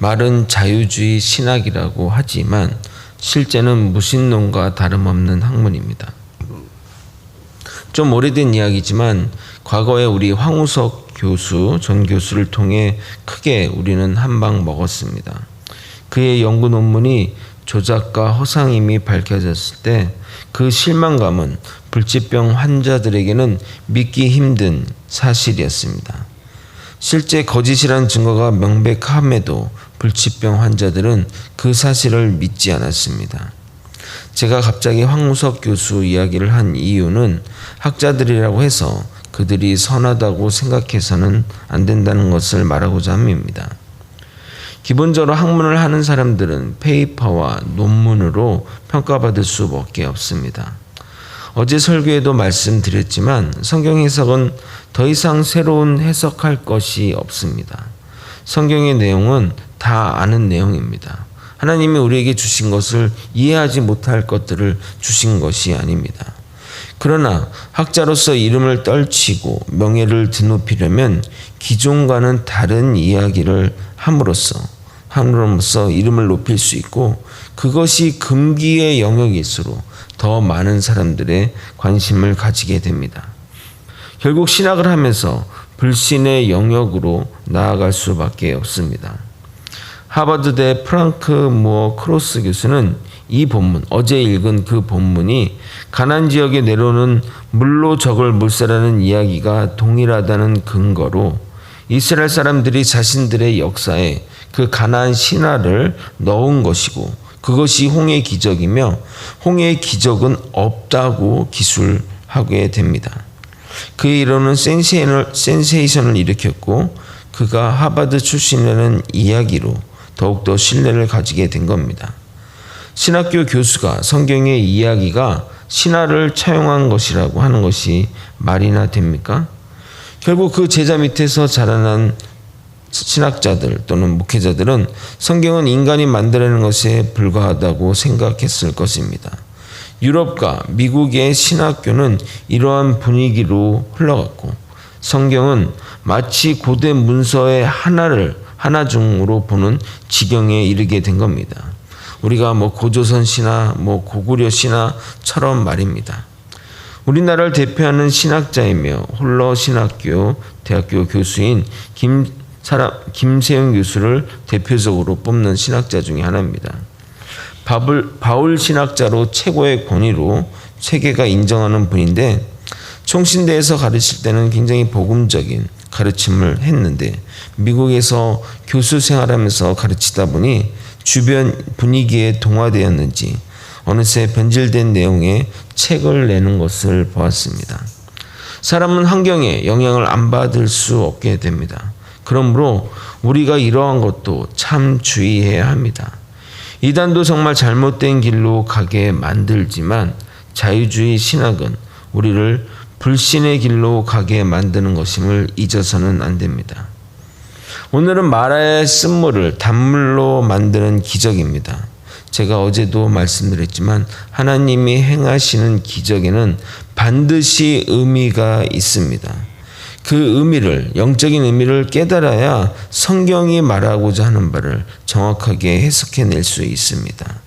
말은 자유주의 신학이라고 하지만 실제는 무신론과 다름없는 학문입니다. 좀 오래된 이야기지만 과거에 우리 황우석 교수, 전 교수를 통해 크게 우리는 한 방 먹었습니다. 그의 연구 논문이 조작과 허상임이 밝혀졌을 때 그 실망감은 불치병 환자들에게는 믿기 힘든 사실이었습니다. 실제 거짓이란 증거가 명백함에도 불치병 환자들은 그 사실을 믿지 않았습니다. 제가 갑자기 황우석 교수 이야기를 한 이유는 학자들이라고 해서 그들이 선하다고 생각해서는 안 된다는 것을 말하고자 함입니다. 기본적으로 학문을 하는 사람들은 페이퍼와 논문으로 평가받을 수밖에 없습니다. 어제 설교에도 말씀드렸지만 성경 해석은 더 이상 새로운 해석할 것이 없습니다. 성경의 내용은 다 아는 내용입니다. 하나님이 우리에게 주신 것을 이해하지 못할 것들을 주신 것이 아닙니다. 그러나 학자로서 이름을 떨치고 명예를 드높이려면 기존과는 다른 이야기를 함으로써 이름을 높일 수 있고 그것이 금기의 영역일수록 더 많은 사람들의 관심을 가지게 됩니다. 결국 신학을 하면서 불신의 영역으로 나아갈 수밖에 없습니다. 하버드대 프랑크 무어 크로스 교수는 이 본문, 어제 읽은 그 본문이 가나안 지역에 내려오는 물로 적을 물세라는 이야기가 동일하다는 근거로 이스라엘 사람들이 자신들의 역사에 그 가나안 신화를 넣은 것이고 그것이 홍해의 기적이며 홍해의 기적은 없다고 기술하게 됩니다. 그의 이론은 센세이션을 일으켰고 그가 하버드 출신이라는 이야기로 더욱더 신뢰를 가지게 된 겁니다. 신학교 교수가 성경의 이야기가 신화를 차용한 것이라고 하는 것이 말이나 됩니까? 결국 그 제자 밑에서 자라난 신학자들 또는 목회자들은 성경은 인간이 만들어낸 것에 불과하다고 생각했을 것입니다. 유럽과 미국의 신학교는 이러한 분위기로 흘러갔고 성경은 마치 고대 문서의 하나 중으로 보는 지경에 이르게 된 겁니다. 우리가 고조선 신화, 고구려 신화처럼 말입니다. 우리나라를 대표하는 신학자이며 홀러 신학교 대학교 교수인 김세영 교수를 대표적으로 뽑는 신학자 중에 하나입니다. 바울 신학자로 최고의 권위로 세계가 인정하는 분인데 총신대에서 가르칠 때는 굉장히 복음적인 가르침을 했는데 미국에서 교수 생활하면서 가르치다 보니 주변 분위기에 동화되었는지 어느새 변질된 내용의 책을 내는 것을 보았습니다. 사람은 환경에 영향을 안 받을 수 없게 됩니다. 그러므로 우리가 이러한 것도 참 주의해야 합니다. 이단도 정말 잘못된 길로 가게 만들지만 자유주의 신학은 우리를 불신의 길로 가게 만드는 것임을 잊어서는 안 됩니다. 오늘은 마라의 쓴물을 단물로 만드는 기적입니다. 제가 어제도 말씀드렸지만 하나님이 행하시는 기적에는 반드시 의미가 있습니다. 그 의미를, 영적인 의미를 깨달아야 성경이 말하고자 하는 바를 정확하게 해석해낼 수 있습니다.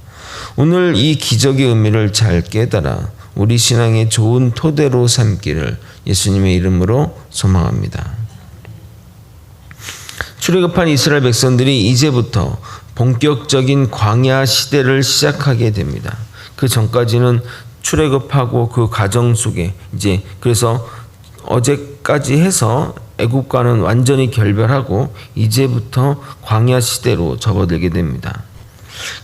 오늘 이 기적의 의미를 잘 깨달아 우리 신앙의 좋은 토대로 삼기를 예수님의 이름으로 소망합니다. 출애굽한 이스라엘 백성들이 이제부터 본격적인 광야 시대를 시작하게 됩니다. 그 전까지는 출애굽하고 그 과정 속에 그래서 어제까지 해서 애국과는 완전히 결별하고 이제부터 광야 시대로 접어들게 됩니다.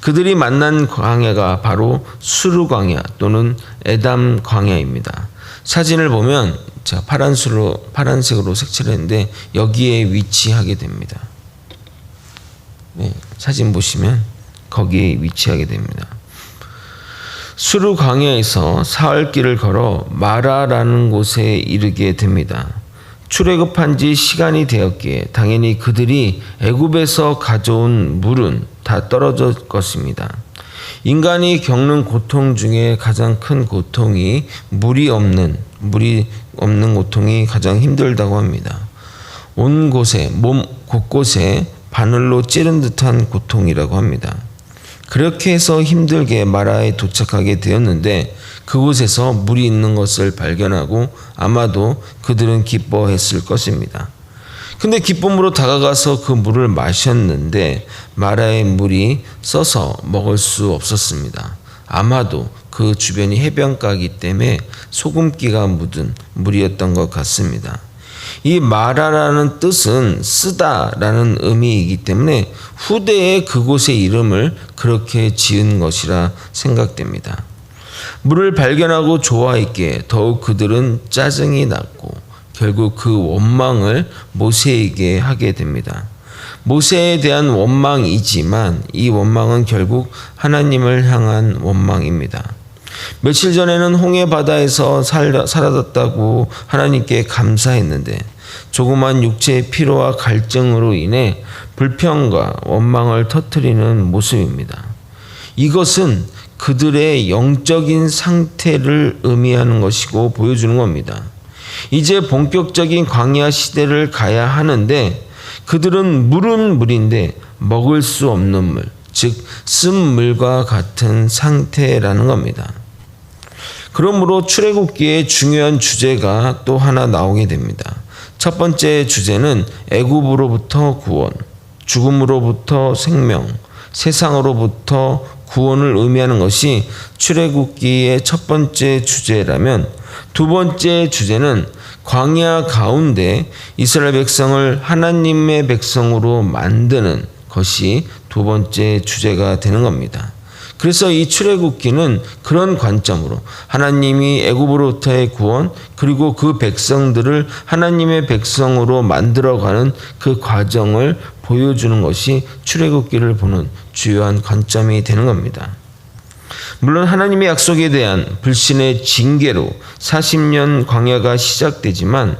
그들이 만난 광야가 바로 수르 광야 또는 에담 광야입니다. 사진을 보면 제가 파란색으로 색칠을 했는데 여기에 위치하게 됩니다. 네, 사진 보시면 거기에 위치하게 됩니다. 수르 광야에서 사흘 길을 걸어 마라라는 곳에 이르게 됩니다. 출애굽한 지 시간이 되었기에 당연히 그들이 애굽에서 가져온 물은 다 떨어질 것입니다. 인간이 겪는 고통 중에 가장 큰 고통이 물이 없는 고통이 가장 힘들다고 합니다. 온 곳에, 몸 곳곳에 바늘로 찌른 듯한 고통이라고 합니다. 그렇게 해서 힘들게 마라에 도착하게 되었는데 그곳에서 물이 있는 것을 발견하고 아마도 그들은 기뻐했을 것입니다. 근데 기쁨으로 다가가서 그 물을 마셨는데 마라의 물이 써서 먹을 수 없었습니다. 아마도 그 주변이 해변가이기 때문에 소금기가 묻은 물이었던 것 같습니다. 이 마라라는 뜻은 쓰다라는 의미이기 때문에 후대에 그곳의 이름을 그렇게 지은 것이라 생각됩니다. 물을 발견하고 좋아했기에 더욱 그들은 짜증이 났고 결국 그 원망을 모세에게 하게 됩니다. 모세에 대한 원망이지만 이 원망은 결국 하나님을 향한 원망입니다. 며칠 전에는 홍해 바다에서 살아났다고 하나님께 감사했는데 조그만 육체의 피로와 갈증으로 인해 불평과 원망을 터뜨리는 모습입니다. 이것은 그들의 영적인 상태를 의미하는 것이고 보여주는 겁니다. 이제 본격적인 광야 시대를 가야 하는데 그들은 물은 물인데 먹을 수 없는 물, 즉 쓴물과 같은 상태라는 겁니다. 그러므로 출애굽기의 중요한 주제가 또 하나 나오게 됩니다. 첫 번째 주제는 애굽으로부터 구원, 죽음으로부터 생명, 세상으로부터 구원을 의미하는 것이 출애굽기의 첫 번째 주제라면 두 번째 주제는 광야 가운데 이스라엘 백성을 하나님의 백성으로 만드는 것이 두 번째 주제가 되는 겁니다. 그래서 이 출애굽기는 그런 관점으로 하나님이 애굽으로부터의 구원 그리고 그 백성들을 하나님의 백성으로 만들어가는 그 과정을 보여주는 것이 출애굽기를 보는 주요한 관점이 되는 겁니다. 물론 하나님의 약속에 대한 불신의 징계로 40년 광야가 시작되지만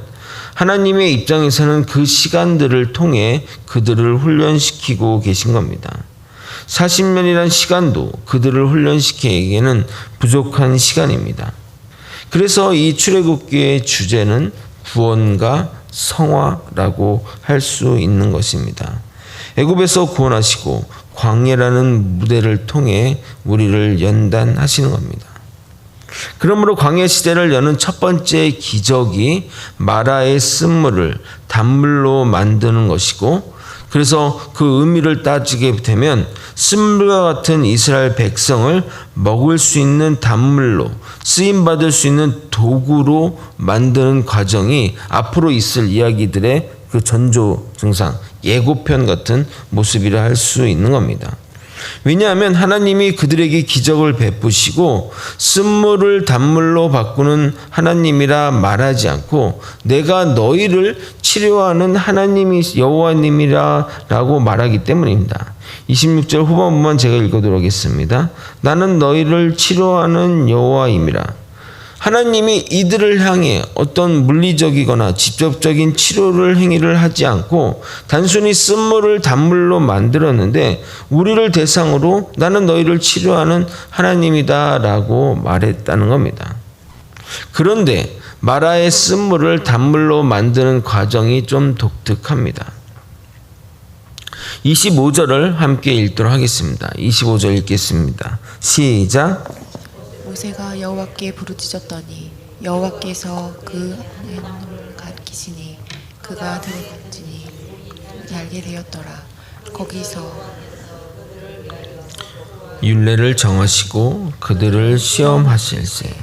하나님의 입장에서는 그 시간들을 통해 그들을 훈련시키고 계신 겁니다. 40년이란 시간도 그들을 훈련시키기에는 부족한 시간입니다. 그래서 이 출애굽기의 주제는 구원과 성화라고 할 수 있는 것입니다. 애굽에서 구원하시고 광야라는 무대를 통해 우리를 연단하시는 겁니다. 그러므로 광야 시대를 여는 첫 번째 기적이 마라의 쓴물을 단물로 만드는 것이고 그래서 그 의미를 따지게 되면 쓴물과 같은 이스라엘 백성을 먹을 수 있는 단물로 쓰임받을 수 있는 도구로 만드는 과정이 앞으로 있을 이야기들의 그 전조 증상, 예고편 같은 모습이라 할 수 있는 겁니다. 왜냐하면 하나님이 그들에게 기적을 베푸시고 쓴물을 단물로 바꾸는 하나님이라 말하지 않고 내가 너희를 치료하는 하나님이 여호와님이라 라고 말하기 때문입니다. 26절 후반부만 제가 읽어도록 하겠습니다. 나는 너희를 치료하는 여호와임이라. 하나님이 이들을 향해 어떤 물리적이거나 직접적인 치료를 행위를 하지 않고 단순히 쓴물을 단물로 만들었는데 우리를 대상으로 나는 너희를 치료하는 하나님이다 라고 말했다는 겁니다. 그런데 마라의 쓴물을 단물로 만드는 과정이 좀 독특합니다. 25절을 함께 읽도록 하겠습니다. 25절 읽겠습니다. 시작. 모세가 여호와께 부르짖었더니 여호와께서 그 눈을 가리키시니 그가 들어간지니 알게 되었더라. 거기서 율례를 정하시고 그들을 시험하실세.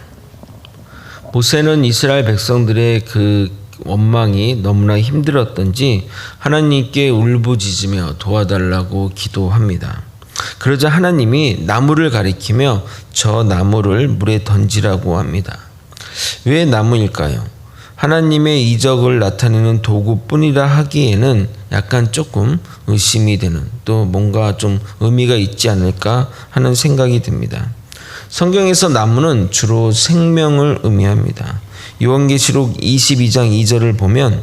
모세는 이스라엘 백성들의 그 원망이 너무나 힘들었던지 하나님께 울부짖으며 도와달라고 기도합니다. 그러자 하나님이 나무를 가리키며 저 나무를 물에 던지라고 합니다. 왜 나무일까요? 하나님의 이적을 나타내는 도구뿐이라 하기에는 약간 조금 의심이 되는 또 뭔가 좀 의미가 있지 않을까 하는 생각이 듭니다. 성경에서 나무는 주로 생명을 의미합니다. 요한계시록 22장 2절을 보면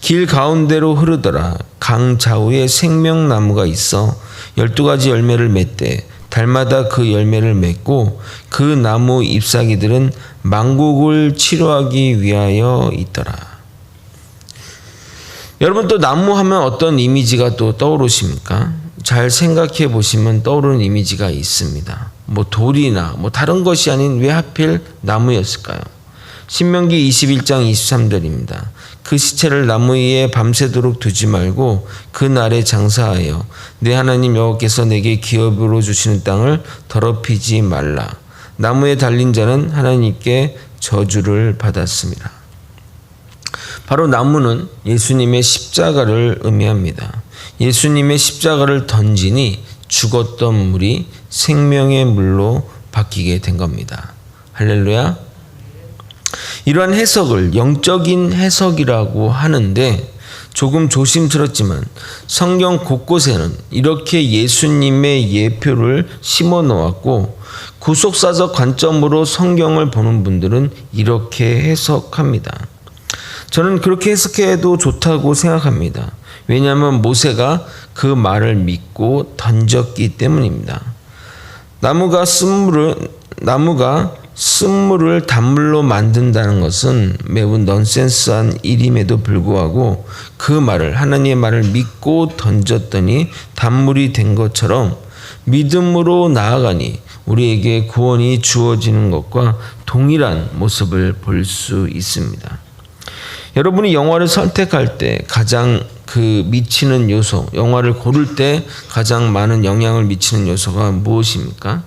길 가운데로 흐르더라 강 좌우에 생명나무가 있어 12가지 열매를 맺되 달마다 그 열매를 맺고 그 나무 잎사귀들은 만국을 치료하기 위하여 있더라. 여러분 또 나무 하면 어떤 이미지가 또 떠오르십니까? 잘 생각해 보시면 떠오르는 이미지가 있습니다. 뭐 돌이나 뭐 다른 것이 아닌 왜 하필 나무였을까요? 신명기 21장 23절입니다. 그 시체를 나무 위에 밤새도록 두지 말고 그 날에 장사하여 내 하나님 여호와께서 내게 기업으로 주시는 땅을 더럽히지 말라. 나무에 달린 자는 하나님께 저주를 받았습니다. 바로 나무는 예수님의 십자가를 의미합니다. 예수님의 십자가를 던지니 죽었던 물이 생명의 물로 바뀌게 된 겁니다. 할렐루야. 이러한 해석을 영적인 해석이라고 하는데 조금 조심스럽지만 성경 곳곳에는 이렇게 예수님의 예표를 심어 놓았고 구속사적 관점으로 성경을 보는 분들은 이렇게 해석합니다. 저는 그렇게 해석해도 좋다고 생각합니다. 왜냐하면 모세가 그 말을 믿고 던졌기 때문입니다. 나무가 쓴물을 단물로 만든다는 것은 매우 넌센스한 일임에도 불구하고 그 말을 하나님의 말을 믿고 던졌더니 단물이 된 것처럼 믿음으로 나아가니 우리에게 구원이 주어지는 것과 동일한 모습을 볼 수 있습니다. 여러분이 영화를 선택할 때 가장 미치는 요소, 영화를 고를 때 가장 많은 영향을 미치는 요소가 무엇입니까?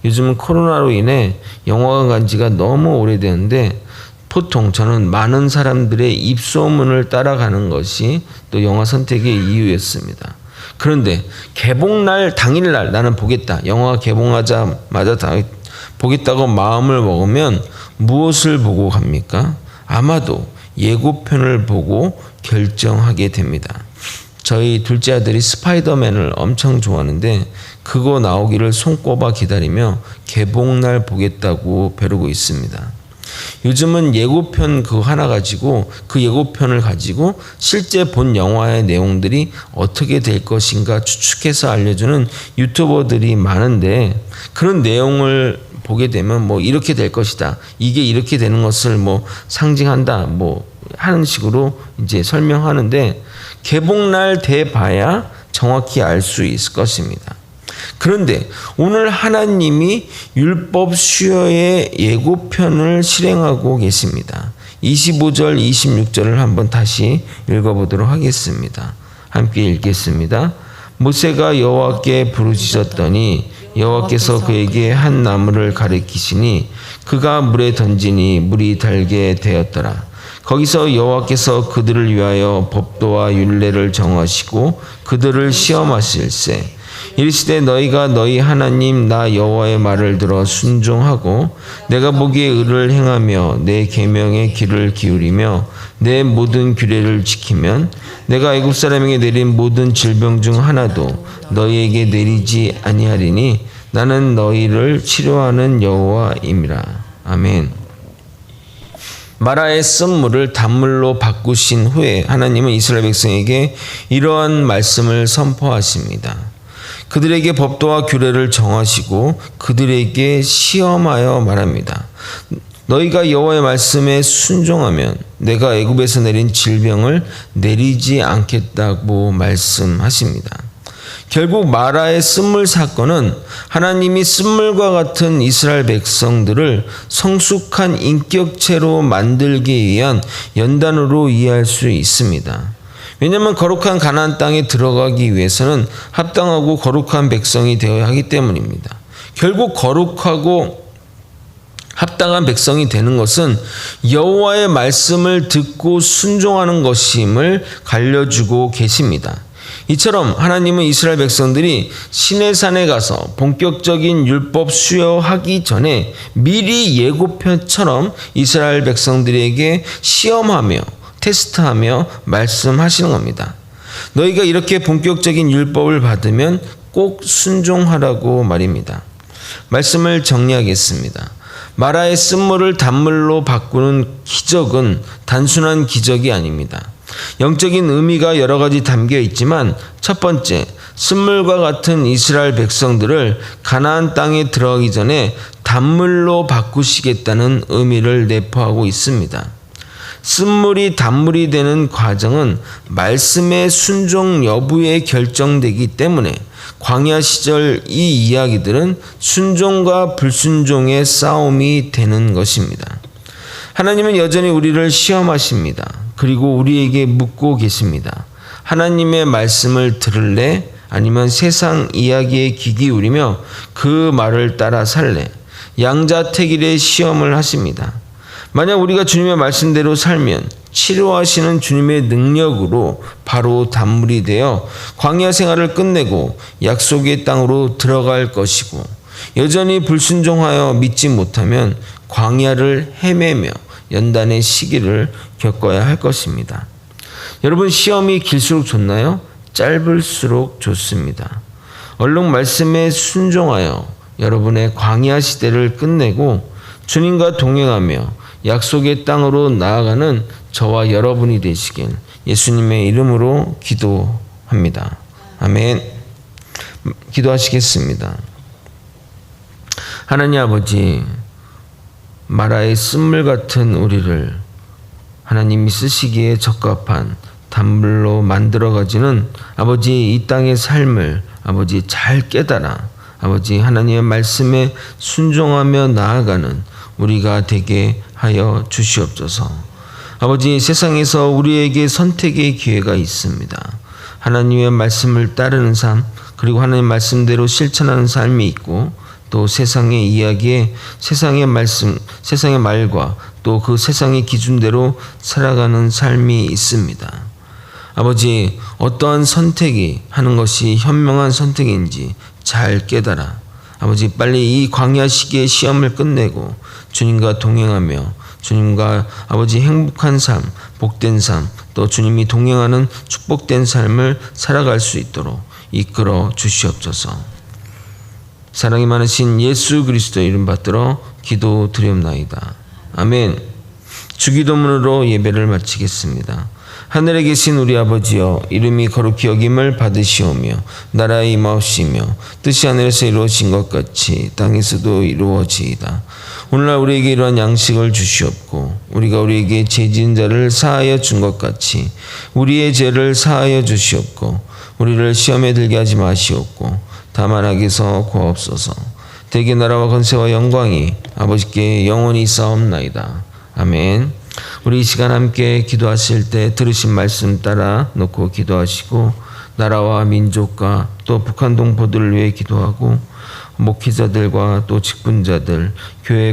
요즘은 코로나로 인해 영화관 간 지가 너무 오래되는데 보통 저는 많은 사람들의 입소문을 따라가는 것이 또 영화 선택의 이유였습니다. 그런데 개봉날 당일날 나는 보겠다. 영화가 개봉하자마자 보겠다고 마음을 먹으면 무엇을 보고 갑니까? 아마도 예고편을 보고 결정하게 됩니다. 저희 둘째 아들이 스파이더맨을 엄청 좋아하는데 그거 나오기를 손꼽아 기다리며 개봉날 보겠다고 벼르고 있습니다. 요즘은 예고편 그거 하나 가지고 그 예고편을 가지고 실제 본 영화의 내용들이 어떻게 될 것인가 추측해서 알려주는 유튜버들이 많은데 그런 내용을 보게 되면 뭐 이렇게 될 것이다. 이게 이렇게 되는 것을 뭐 상징한다. 뭐 하는 식으로 이제 설명하는데 개봉날 돼 봐야 정확히 알 수 있을 것입니다. 그런데 오늘 하나님이 율법 수여의 예고편을 실행하고 계십니다. 25절, 26절을 한번 다시 읽어보도록 하겠습니다. 함께 읽겠습니다. 모세가 여호와께 부르짖었더니 여호와께서 그에게 한 나무를 가리키시니 그가 물에 던지니 물이 달게 되었더라. 거기서 여호와께서 그들을 위하여 법도와 율례를 정하시고 그들을 시험하실세. 이르시되 너희가 너희 하나님 나 여호와의 말을 들어 순종하고 내가 보기에 의를 행하며 내 계명의 귀를 기울이며 내 모든 규례를 지키면 내가 애굽 사람에게 내린 모든 질병 중 하나도 너희에게 내리지 아니하리니 나는 너희를 치료하는 여호와임이라. 아멘. 마라의 쓴물을 단물로 바꾸신 후에 하나님은 이스라엘 백성에게 이러한 말씀을 선포하십니다. 그들에게 법도와 규례를 정하시고 그들에게 시험하여 말합니다. 너희가 여호와의 말씀에 순종하면 내가 애굽에서 내린 질병을 내리지 않겠다고 말씀하십니다. 결국 마라의 쓴물 사건은 하나님이 쓴물과 같은 이스라엘 백성들을 성숙한 인격체로 만들기 위한 연단으로 이해할 수 있습니다. 왜냐하면 거룩한 가나안 땅에 들어가기 위해서는 합당하고 거룩한 백성이 되어야 하기 때문입니다. 결국 거룩하고 합당한 백성이 되는 것은 여호와의 말씀을 듣고 순종하는 것임을 알려주고 계십니다. 이처럼 하나님은 이스라엘 백성들이 시내산에 가서 본격적인 율법 수여하기 전에 미리 예고편처럼 이스라엘 백성들에게 시험하며 테스트하며 말씀하시는 겁니다. 너희가 이렇게 본격적인 율법을 받으면 꼭 순종하라고 말입니다. 말씀을 정리하겠습니다. 마라의 쓴물을 단물로 바꾸는 기적은 단순한 기적이 아닙니다. 영적인 의미가 여러 가지 담겨 있지만 첫 번째, 쓴물과 같은 이스라엘 백성들을 가나안 땅에 들어가기 전에 단물로 바꾸시겠다는 의미를 내포하고 있습니다. 쓴물이 단물이 되는 과정은 말씀의 순종 여부에 결정되기 때문에 광야 시절 이 이야기들은 순종과 불순종의 싸움이 되는 것입니다. 하나님은 여전히 우리를 시험하십니다. 그리고 우리에게 묻고 계십니다. 하나님의 말씀을 들을래? 아니면 세상 이야기에 귀 기울이며 그 말을 따라 살래? 양자택일의 시험을 하십니다. 만약 우리가 주님의 말씀대로 살면 치료하시는 주님의 능력으로 바로 단물이 되어 광야 생활을 끝내고 약속의 땅으로 들어갈 것이고, 여전히 불순종하여 믿지 못하면 광야를 헤매며 연단의 시기를 겪어야 할 것입니다. 여러분, 시험이 길수록 좋나요? 짧을수록 좋습니다. 얼른 말씀에 순종하여 여러분의 광야 시대를 끝내고 주님과 동행하며 약속의 땅으로 나아가는 저와 여러분이 되시길 예수님의 이름으로 기도합니다. 아멘. 기도하시겠습니다. 하나님 아버지, 마라의 쓴물 같은 우리를 하나님이 쓰시기에 적합한 단물로 만들어가지는 아버지 이 땅의 삶을 아버지 잘 깨달아 아버지 하나님의 말씀에 순종하며 나아가는 우리가 되게 하여 주시옵소서. 아버지, 세상에서 우리에게 선택의 기회가 있습니다. 하나님의 말씀을 따르는 삶, 그리고 하나님의 말씀대로 실천하는 삶이 있고, 또 세상의 이야기에 세상의 말씀, 세상의 말과 또 그 세상의 기준대로 살아가는 삶이 있습니다. 아버지, 어떠한 선택이 하는 것이 현명한 선택인지 잘 깨달아 아버지 빨리 이 광야 시기의 시험을 끝내고 주님과 동행하며 주님과 아버지 행복한 삶, 복된 삶, 또 주님이 동행하는 축복된 삶을 살아갈 수 있도록 이끌어 주시옵소서. 사랑이 많으신 예수 그리스도 이름 받들어 기도드리옵나이다. 아멘. 주기도문으로 예배를 마치겠습니다. 하늘에 계신 우리 아버지여, 이름이 거룩히 여김을 받으시오며 나라의 임하옵시며 뜻이 하늘에서 이루어진 것 같이 땅에서도 이루어지이다. 오늘날 우리에게 이러한 양식을 주시옵고, 우리가 우리에게 죄 지은 자를 사하여 준 것 같이 우리의 죄를 사하여 주시옵고, 우리를 시험에 들게 하지 마시옵고 다만 악에서 구하옵소서. 대개 나라와 권세와 영광이 아버지께 영원히 있사옵나이다. 아멘. 우리 이 시간 함께 기도하실 때 들으신 말씀 따라 놓고 기도하시고, 나라와 민족과 또 북한 동포들을 위해 기도하고, 목회자들과 또 직분자들, 교회